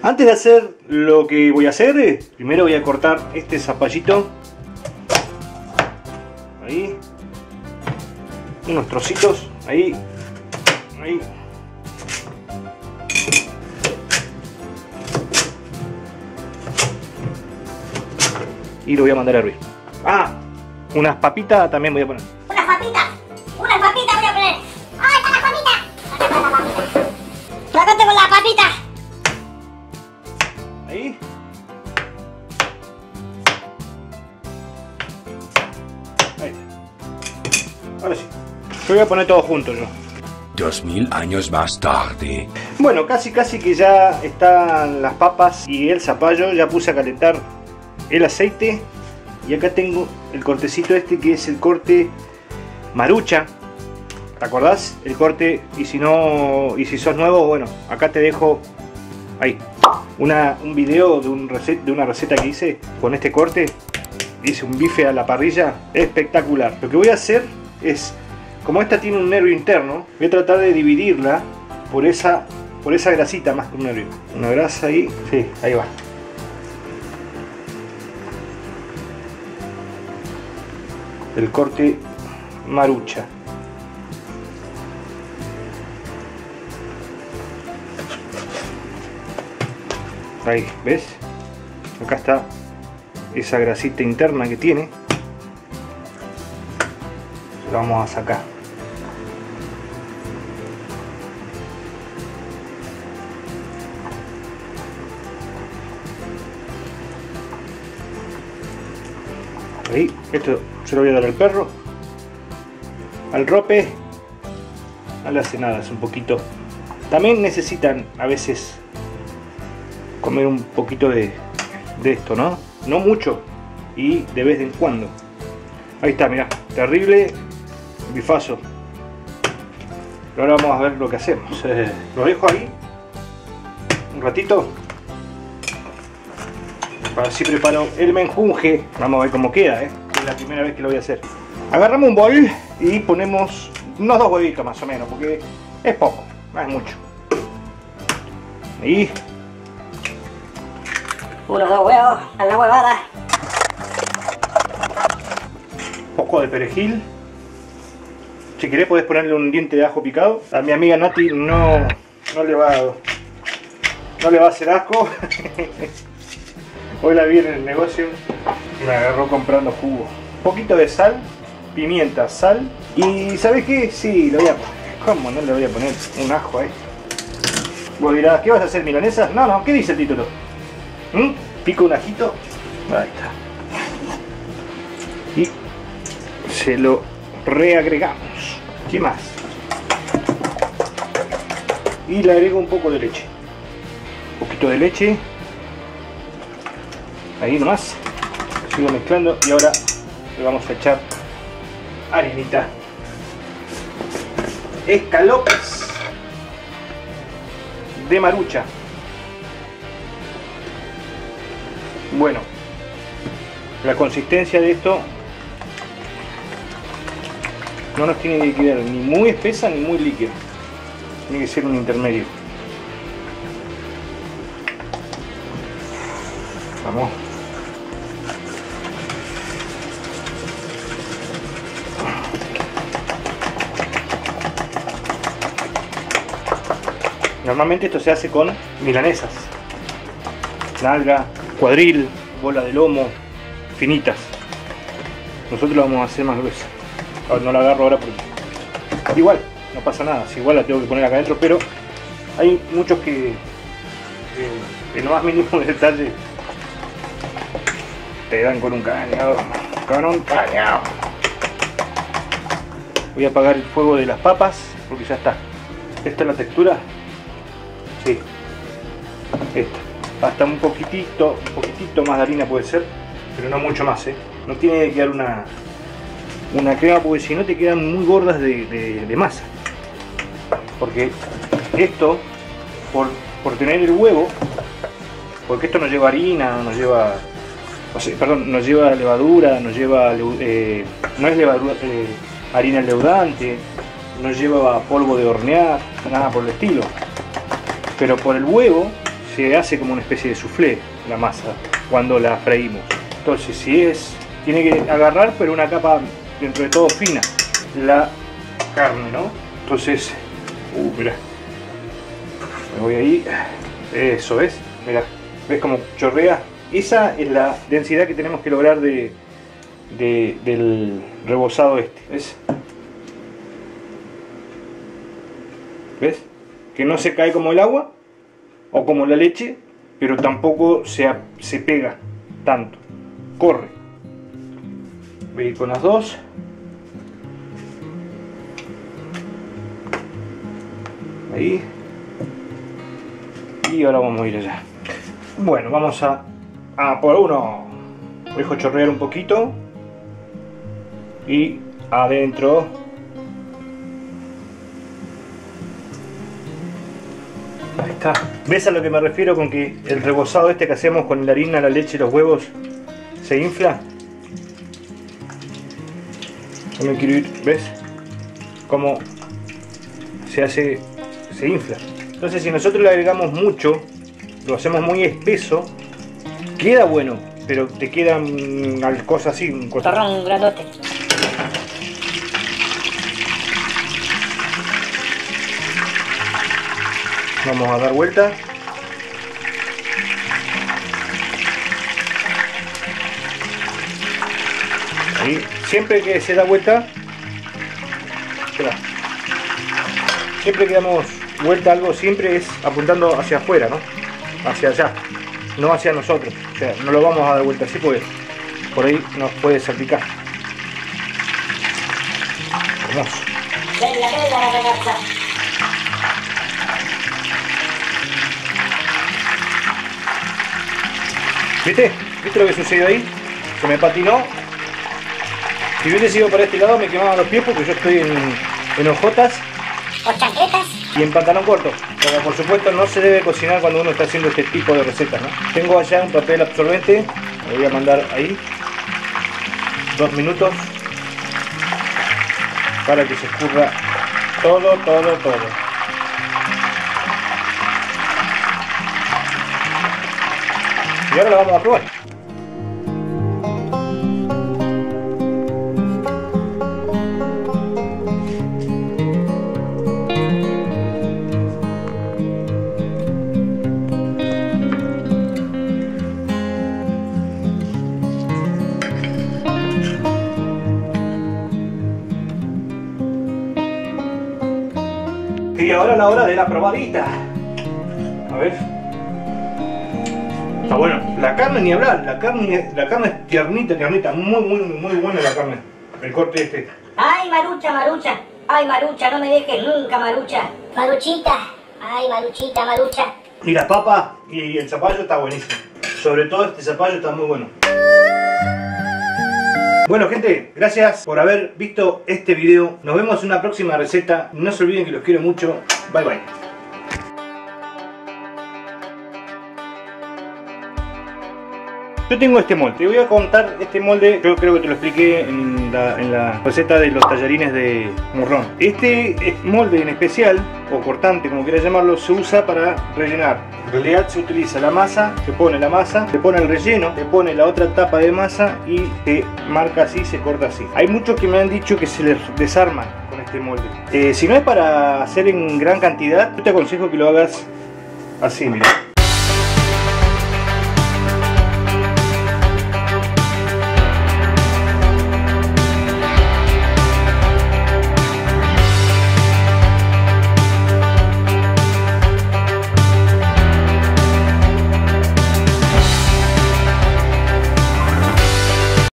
Antes de hacer lo que voy a hacer, primero voy a cortar este zapallito. Ahí. Unos trocitos. Ahí. Ahí. Y lo voy a mandar a hervir. Ah, unas papitas también voy a poner. Unas papitas voy a poner. ¡Ay, están las papitas! Acá están las papitas. Acá tengo las papitas. Ahí. Ahí. Ahora sí. Yo voy a poner todo junto yo. 2000 años más tarde. Bueno, casi que ya están las papas y el zapallo. Ya puse a calentar el aceite. Y acá tengo el cortecito este que es el corte Marucha. ¿Te acordás? El corte, y si no, y si sos nuevo, bueno, acá te dejo ahí un video de una receta que hice con este corte. Hice un bife a la parrilla espectacular. Lo que voy a hacer es, como esta tiene un nervio interno, voy a tratar de dividirla por esa grasita más que un nervio. Una grasa ahí, sí, ahí va. El corte Marucha. Ahí, ¿ves? Acá está esa grasita interna que tiene. Lo vamos a sacar. Ahí, esto se lo voy a dar al perro, al rope, a las cenadas un poquito. También necesitan a veces comer un poquito de esto, ¿no? No mucho y de vez en cuando. Ahí está, mirá, terrible bifazo. Ahora vamos a ver lo que hacemos. Lo dejo ahí un ratito. Para así preparo el menjunje. Vamos a ver cómo queda, Es la primera vez que lo voy a hacer. Agarramos un bol y ponemos unos 2 huevitos más o menos, porque es poco, no es mucho. Ahí. Unos 2 huevos a la huevada. Poco de perejil. Si querés podés ponerle un diente de ajo picado. A mi amiga Nati no le va a hacer asco. Hoy la vi en el negocio y me agarró comprando jugo. Un poquito de sal, pimienta, sal. Y ¿sabes qué? Sí, lo voy a poner. ¿Cómo no le voy a poner un ajo ahí? Vos dirás, ¿qué vas a hacer, milanesas? No, ¿qué dice el título? Pico un ajito. Ahí está. Y se lo reagregamos. ¿Qué más? Y le agrego un poco de leche. Un poquito de leche. Ahí nomás, sigo mezclando y ahora le vamos a echar harinita. Escalopes de Marucha. Bueno, la consistencia de esto no nos tiene que quedar ni muy espesa ni muy líquida. Tiene que ser un intermedio. Vamos. Normalmente esto se hace con milanesas, nalga, cuadril, bola de lomo, finitas. Nosotros lo vamos a hacer más gruesa. No la agarro ahora porque igual, no pasa nada, si igual la tengo que poner acá adentro, pero hay muchos que en lo más mínimo detalle te dan con un cañado, Voy a apagar el fuego de las papas porque ya está. Esta es la textura. Sí, esta. Hasta un poquitito más de harina puede ser, pero no mucho más, No tiene que quedar una crema porque si no te quedan muy gordas de masa. Porque esto, por tener el huevo, porque esto no lleva harina, no lleva levadura, no es levadura, harina leudante, no lleva polvo de hornear, nada por el estilo. Pero por el huevo se hace como una especie de soufflé la masa cuando la freímos. Entonces tiene que agarrar, pero una capa dentro de todo fina, la carne, ¿no? Entonces, mirá, me voy ahí, eso, ¿ves? Mirá, ¿ves cómo chorrea? Esa es la densidad que tenemos que lograr del rebozado este, ¿ves? ¿Ves? Que no se cae como el agua o como la leche, pero tampoco se pega tanto, corre. Voy a ir con las dos. Ahí. Y ahora vamos a ir allá. Bueno, vamos a por uno. Dejo chorrear un poquito. Y adentro. Ahí está. ¿Ves a lo que me refiero con que el rebozado este que hacemos con la harina, la leche y los huevos se infla? No me quiero ir, ¿ves? Cómo se hace, se infla. Entonces si nosotros le agregamos mucho, lo hacemos muy espeso, queda bueno, pero te quedan cosas así, un Torrón grandote. Vamos a dar vuelta. Ahí. Siempre que se da vuelta, espera, siempre que damos vuelta a algo, siempre es apuntando hacia afuera, ¿no? Hacia allá, no hacia nosotros. O sea, no lo vamos a dar vuelta así porque por ahí nos puede salpicar. Hermoso. ¿Viste? ¿Viste lo que sucedió ahí? Se me patinó. Si hubiese sido para este lado me quemaban los pies porque yo estoy en ojotas o chaquetas y en pantalón corto. Pero por supuesto no se debe cocinar cuando uno está haciendo este tipo de recetas, ¿no? Tengo allá un papel absorbente, lo voy a mandar ahí 2 minutos para que se escurra todo. Y ahora la vamos a probar. Y ahora la hora de la probadita. A ver. Está bueno. La carne ni hablar. La carne es tiernita. Muy buena la carne. El corte este. Ay, Marucha. Ay, Marucha, no me dejes nunca, Marucha. Maruchita. Ay, Marucha. Y la papa y el zapallo está buenísimo. Sobre todo este zapallo está muy bueno. Bueno gente, gracias por haber visto este video. Nos vemos en una próxima receta. No se olviden que los quiero mucho. Bye bye. Yo tengo este molde, te voy a contar este molde, yo creo que te lo expliqué en la receta de los tallarines de morrón. Este molde en especial, o cortante como quieras llamarlo, se usa para rellenar. En realidad se utiliza la masa, se pone la masa, se pone el relleno, se pone la otra tapa de masa y se marca así, se corta así. Hay muchos que me han dicho que se les desarman con este molde. Si no es para hacer en gran cantidad, yo te aconsejo que lo hagas así, mira.